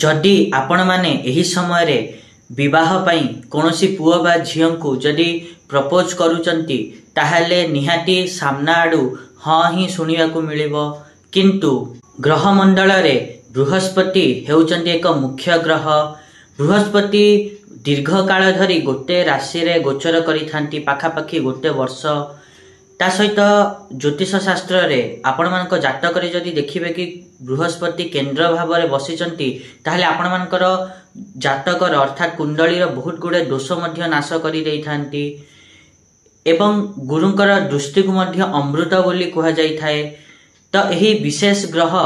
जदि आपण माने एही समय रे विवाह पई कोनोसी पुओ बा झियो को जदि प्रपोज करूचंती ताहाले निहाती सामना आडू हाँ ही सुनिया को मिलिबो। किंतु ग्रह मंडल रे बृहस्पति हेउचंती एक मुख्य ग्रह। बृहस्पति दीर्घ काल धरी गोटे राशि रे गोचर करिथांती पाखापाखि गोटे वर्ष। ता सहित ज्योतिष शास्त्र रे आपण मानक जातक रे जदि देखिबे कि बृहस्पति केंद्र भाव में बसिचंती ताहले आपण मानकर जातकर अर्थात कुंडली बहुत गुड़े दोष मध्य नाश करि देइथांती एवं गुरुंकर दृष्टि को मध्य अमृत बोली कहा जाई थाए। तो यही विशेष ग्रह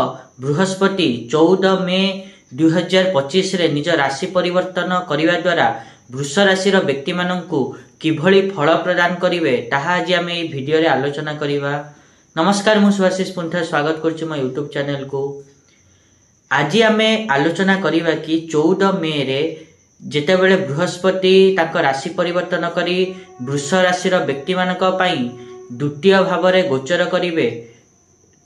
बृहस्पति 14 मे 2025 रे निज राशि परिवर्तन करिवा द्वारा वृष राशि व्यक्ति माननकु किभली फल प्रदान करिवे ताहा आज आमे एई वीडियो रे आलोचना करिवा। नमस्कार, मु सुभाषिष पुंठा स्वागत करछु मो यूट्यूब चैनल को। आज आमे आलोचना करिवा कि 14 मे रे जेतेबेले बृहस्पति ताको राशि परिवर्तन करी वृष राशि व्यक्ति मानक पई द्वितीय भाव में गोचर करिवे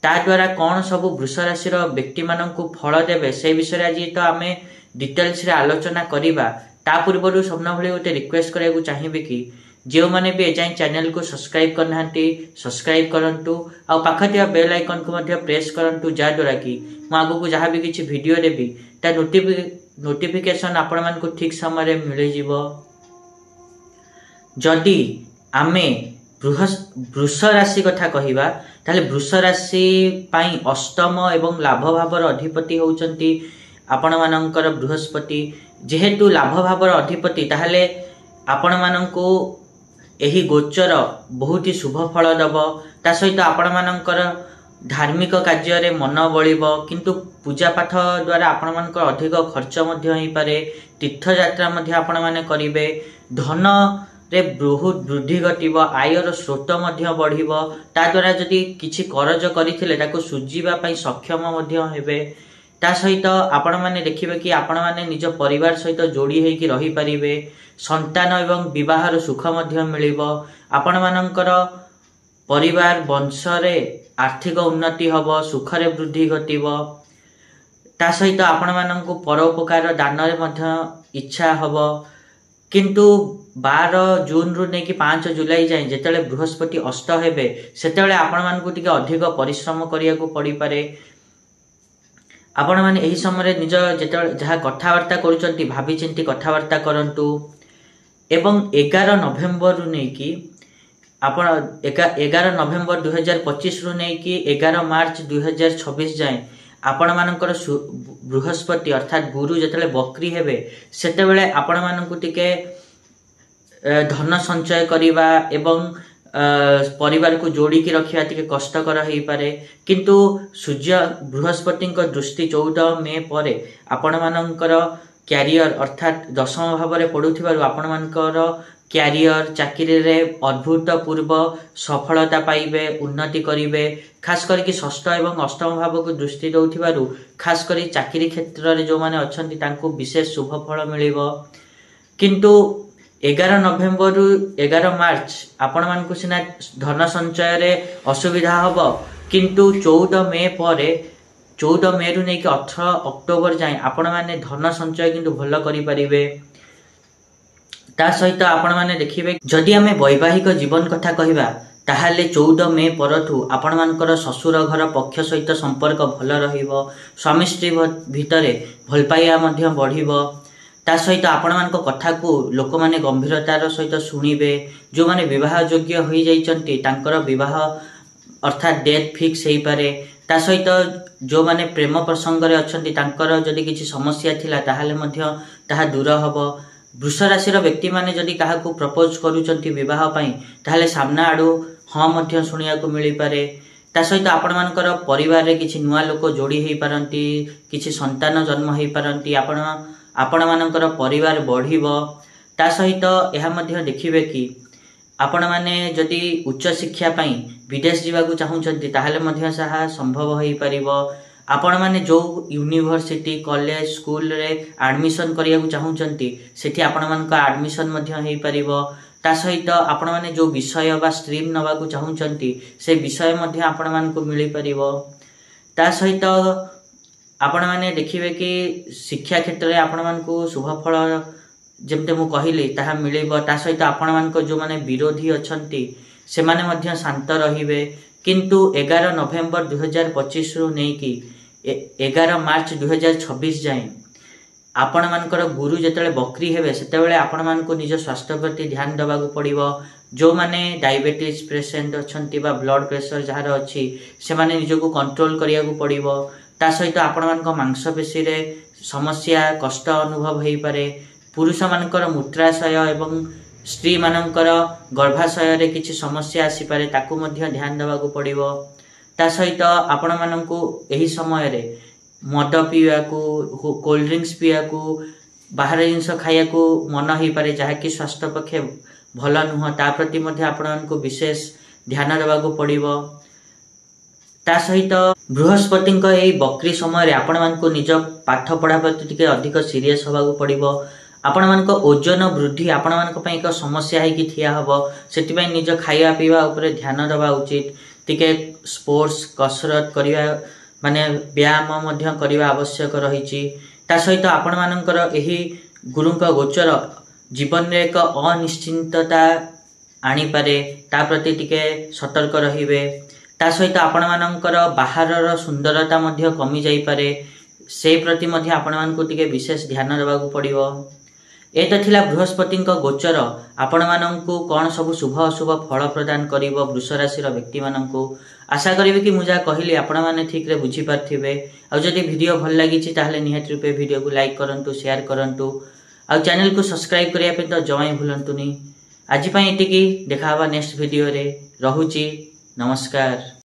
ता द्वारा कौन सब वृष राशि व्यक्ति माननकु फल देबे से विषय आज तो आमे डिटेल्स रे आलोचना करिवा। ता पूर्व सबना भली गोटे रिक्वेस्ट करने चाहिए कि जो मैंने भी एजाई चैनल को सब्सक्राइब करना सब्सक्राइब करंतु आ पाखा बेल आइकन को मध्य प्रेस करंतु जा द्वारा कि मु आगु को जहाँ भी किसी वीडियो देबी ता नोटिफिकेशन आपण मानकु ठीक समय रे मिल जिवो। जदि आमे वृष राशि कथा कहिबा ताले वृष राशि पाई अष्टम एवं लाभ भावर अधिपति होउचंती आपण मानकर बृहस्पति। जेहेतु लाभ भावर अधिपति ताहले आपण मानंकु एही गोचर बहुत ही शुभ फल दब। ता सहित आपण मानकर धार्मिक कार्य रे मन बळिबो किंतु पूजा पाठ द्वारा आपण मानकर अधिक खर्च मध्य होई पारे। तीर्थ यात्रा मध्य आपण माने करिवे। धन रे बहुत वृद्धि घटिबो। आयर स्रोत मध्य बढ़िबो। ता द्वारा जदि किछि करज करिथिले ताको सुझीबा पई सक्षम मध्य हेबे। ता सहित आपण माने देखिबे कि आपण माने निज परिवार सहित जोड़ी हेकि रही परिबे। संतान एवं विवाहर सुख मध्य मिलिबो। आपण मानकर परिवार वंश रे आर्थिक उन्नति हबो, सुख रे वृद्धि घटिबो। ता सहित आपण माननकु परोपकार दान रे मध्य इच्छा हबो। किंतु 12 जून रु नेकी 5 जुलाई जाए जेतेले बृहस्पति अष्ट हेबे सेतेले आपण मानकु टिके अधिक परिश्रम करिया को पड़ी पारे। आपण माने एही समय निज जेतेले जहा कथावार्ता करूचंती भाभी चिंती कथावार्ता करंतु एवं 11 नवेम्बर रु नेकी आपण 11 नवेम्बर 2025 रु नेकी 11 मार्च 2026 जाए आपण मानकर बृहस्पति अर्थात गुरु जेतेले बकरी हेबे सेतेबेले आपण मानकु टिके धन संचय करिवा एवं परिवार को जोड़ी की रखिया टिके कष्टकर हेई पारे। किंतु सूर्य बृहस्पति दृष्टि 14 मे परे आपण मानकर कैरियर अर्थात दशम भाव में पड़ुथिबारु आपण मानकर कैरियर चाकरी रे अद्भुतपूर्व सफलता पाइबे, उन्नति करिवे। खास करके षष्ठ एवं अष्टम भाव को दृष्टि दउथिबारु खास करी चाकरी क्षेत्र रे जो माने अछंती तांको विशेष शुभ फल मिलिबो। किंतु 11 नवेम्बर रु 11 मार्च आपण मानकु सिना धन संचय रे असुविधा हबो किंतु 14 मे परे 14 मे रु नेकी 18 अक्टोबर जाए आपण माने धन संचय किंतु भल करि परिबे। ता सहित आपण माने देखिबे जदि आमे वैवाहिक जीवन कथा कहिबा ताहाले 14 मे परथु आपण मानकर ससुर घर पक्ष सहित संपर्क भल रहिबो। स्वामी स्त्री भितरे भल पाइया मध्य बढ़िबो। ता सहित आपण मानक कथा को लोक माने गंभीरतार सहित सुनिबे। जो माने विवाह योग्य होई जाइचंती तांकर विवाह अर्थात डेथ फिक्स हेई पारे। ता सहित जो माने प्रेम प्रसंग रे अछंती तांकर जदि किछि समस्या थिला ताहाले मध्य ताहा दूर हबो। वृष राशि व्यक्ति माने जदि काहा को प्रपोज करूचंती विवाह पई ताहाले सामना आडू हाँ मध्य सुनिया को मिली पारे। ता सहित आपण मानकर परिवार रे किछि नुवा लोक जोड़ी हेई पारंती, किछि संतान जन्म हेई पारंती, आपण मानकर परिवार बढ़िबो। ता सहित एहा मध्य देखिबे कि आपण माने जदि उच्च शिक्षा पई विदेश जीवा को चाहुचंती ताहाले मध्य साहा संभव होई परिबो। आपण माने जो यूनिवर्सिटी कॉलेज स्कूल रे एडमिशन करिया को चाहुचंती सेठी आपण मानक एडमिशन मध्य हेई परिबो। ता सहित आपण माने जो विषय बा स्ट्रीम नवा को चाहुचंती से विषय मध्य आपण मानक मिली परिबो। ता सहित आपण माने देखिबे कि शिक्षा क्षेत्र में आपण मानकु शुभ फल जेमते मु कहिली ताहा मिलिबो। ता सहित आपण मानको जो माने विरोधी अछंती से माने मध्य शांत रहिबे। किंतु 11 नवेम्बर 2025 रु नै कि 11 मार्च 2026 जाए आपण मानकर गुरु जेतेले बकरी हेबे सेतेबेले आपण मानको निज स्वास्थ्य प्रति ध्यान दबाकू पड़िबो। जो माने डायबिटीज पेशेंट अछंती बा ब्लड प्रेशर जहार अछि से माने निजको कंट्रोल करिया को पड़िबो। ता सहित आपण मानको मांसपेशी रे समस्या कष्ट अनुभव हेई पारे। पुरुष मानकर मूत्राशय एवं स्त्री मानकर गर्भाशय रे किछि समस्या आसी पारे ताकू मध्य ध्यान दबाकू पड़िबो। ता सहित आपण माननको एही समय रे मद पीवा को कोल्ड ड्रिंक्स पीवा को बाहर जिनस खाया को मन हो पारे जहा कि स्वास्थ्य पक्षे भल नुह। ता प्रति मध्य आपण माननको विशेष ध्यान दबाकू पड़िबो। ता सहित बृहस्पति एही बकरी समय रे आपण माननको निज पाठ पढ़ा प्रति टिके अधिक सीरियस होबाकू पड़िबो। आपण मानक ओजन वृद्धि आपण मानक पई एक समस्या है कि थिया हबो। सेति पई निज खाଇବା पीवा ऊपर ध्यान दबा उचित। टिके स्पोर्ट्स कसरत करिवा माने व्यायाम मध्य करिवा आवश्यक रहिछि। ता सहित आपण मानकर एही गुरुंक गोचर जीवन रे एक अनिश्चितता आनी पारे ता प्रति टिके सतर्क रहिबे। ता सहित आपण मानकर बाहरर सुंदरता मध्य कमी जाई पारे से प्रति मध्य आपण मानकु टिके विशेष ध्यान देबाकू पड़िबो। एत थिला बृहस्पति गोचर आपण मानकु कौन सब शुभ अशुभ फल प्रदान करिवो वृष राशि व्यक्ति मानकु। आशा करिवे कि मुझा कहली आपण माने ठीक रे बुझी पारथिबे। आ जदि वीडियो भल लागिछि ताहले निहात रूपे वीडियो को लाइक करंतु शेयर करंतु आ चैनल को सब्सक्राइब करिया पे तो जमाई भूलंतुनी। आज पई एतिकी देखा हवा नेक्स्ट वीडियो रे। रहुछि नमस्कार।